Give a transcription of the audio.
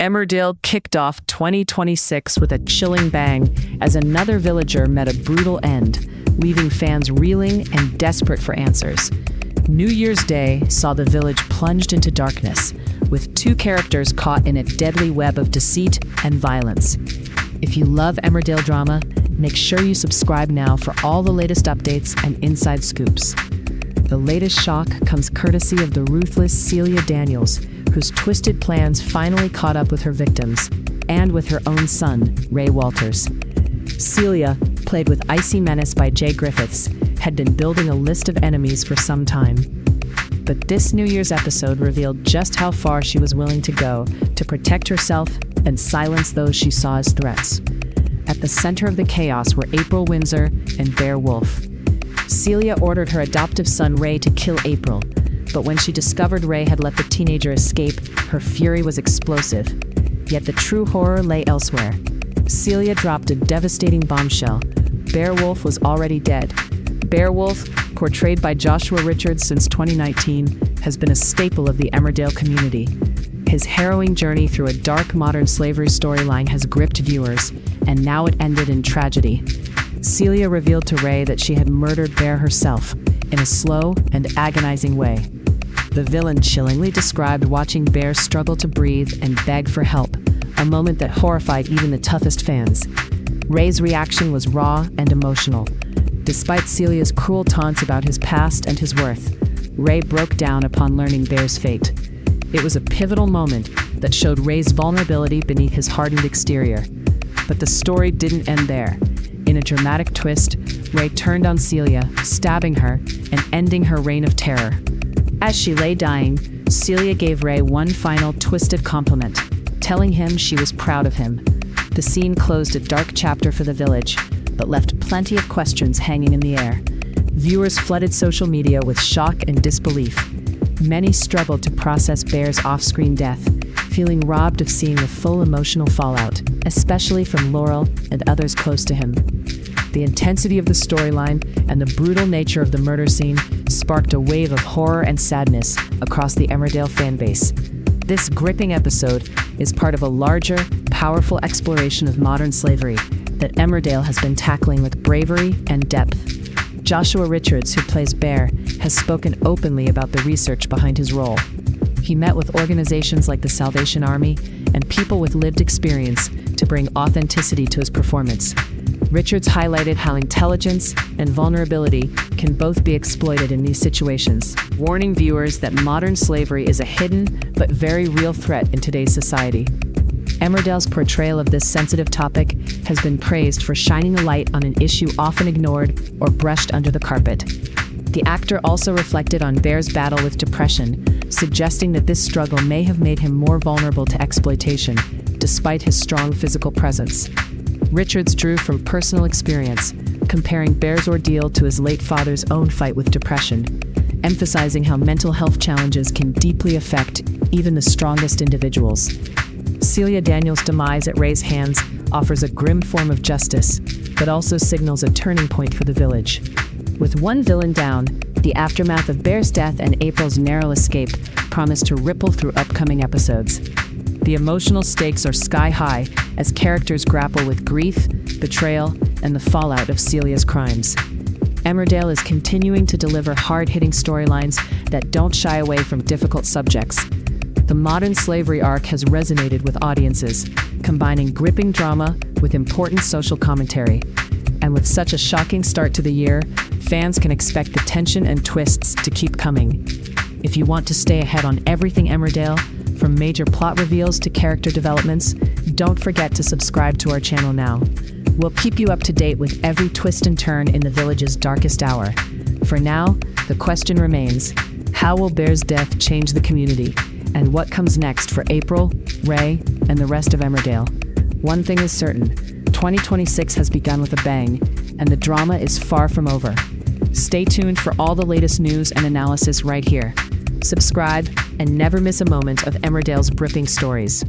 Emmerdale kicked off 2026 with a chilling bang as another villager met a brutal end, leaving fans reeling and desperate for answers. New Year's Day saw the village plunged into darkness, with two characters caught in a deadly web of deceit and violence. If you love Emmerdale drama, make sure you subscribe now for all the latest updates and inside scoops. The latest shock comes courtesy of the ruthless Celia Daniels, whose twisted plans finally caught up with her victims, and with her own son, Ray Walters. Celia, played with icy menace by Jay Griffiths, had been building a list of enemies for some time. But this New Year's episode revealed just how far she was willing to go to protect herself and silence those she saw as threats. At the center of the chaos were April Windsor and Bear Wolf. Celia ordered her adoptive son Ray to kill April, but when she discovered Ray had let the teenager escape, her fury was explosive. Yet the true horror lay elsewhere. Celia dropped a devastating bombshell. Bear Wolf was already dead. Bear Wolf, portrayed by Joshua Richards since 2019, has been a staple of the Emmerdale community. His harrowing journey through a dark modern slavery storyline has gripped viewers, and now it ended in tragedy. Celia revealed to Ray that she had murdered Bear herself, in a slow and agonizing way. The villain chillingly described watching Bear struggle to breathe and beg for help, a moment that horrified even the toughest fans. Ray's reaction was raw and emotional. Despite Celia's cruel taunts about his past and his worth, Ray broke down upon learning Bear's fate. It was a pivotal moment that showed Ray's vulnerability beneath his hardened exterior. But the story didn't end there. In a dramatic twist, Ray turned on Celia, stabbing her and ending her reign of terror. As she lay dying, Celia gave Ray one final twisted compliment, telling him she was proud of him. The scene closed a dark chapter for the village, but left plenty of questions hanging in the air. Viewers flooded social media with shock and disbelief. Many struggled to process Bear's off-screen death, feeling robbed of seeing the full emotional fallout, especially from Laurel and others close to him. The intensity of the storyline and the brutal nature of the murder scene sparked a wave of horror and sadness across the Emmerdale fanbase. This gripping episode is part of a larger, powerful exploration of modern slavery that Emmerdale has been tackling with bravery and depth. Joshua Richards, who plays Bear, has spoken openly about the research behind his role. He met with organizations like the Salvation Army and people with lived experience to bring authenticity to his performance. Richards highlighted how intelligence and vulnerability can both be exploited in these situations, warning viewers that modern slavery is a hidden but very real threat in today's society. Emmerdale's portrayal of this sensitive topic has been praised for shining a light on an issue often ignored or brushed under the carpet. The actor also reflected on Bear's battle with depression, suggesting that this struggle may have made him more vulnerable to exploitation, despite his strong physical presence. Richards drew from personal experience, comparing Bear's ordeal to his late father's own fight with depression, emphasizing how mental health challenges can deeply affect even the strongest individuals. Celia Daniels' demise at Ray's hands offers a grim form of justice, but also signals a turning point for the village. With one villain down, the aftermath of Bear's death and April's narrow escape promise to ripple through upcoming episodes. The emotional stakes are sky high as characters grapple with grief, betrayal, and the fallout of Celia's crimes. Emmerdale is continuing to deliver hard-hitting storylines that don't shy away from difficult subjects. The modern slavery arc has resonated with audiences, combining gripping drama with important social commentary. And with such a shocking start to the year, fans can expect the tension and twists to keep coming. If you want to stay ahead on everything Emmerdale, from major plot reveals to character developments, don't forget to subscribe to our channel now. We'll keep you up to date with every twist and turn in the village's darkest hour. For now, the question remains, how will Bear's death change the community? And what comes next for April, Ray, and the rest of Emmerdale? One thing is certain, 2026 has begun with a bang, and the drama is far from over. Stay tuned for all the latest news and analysis right here. Subscribe and never miss a moment of Emmerdale's gripping stories.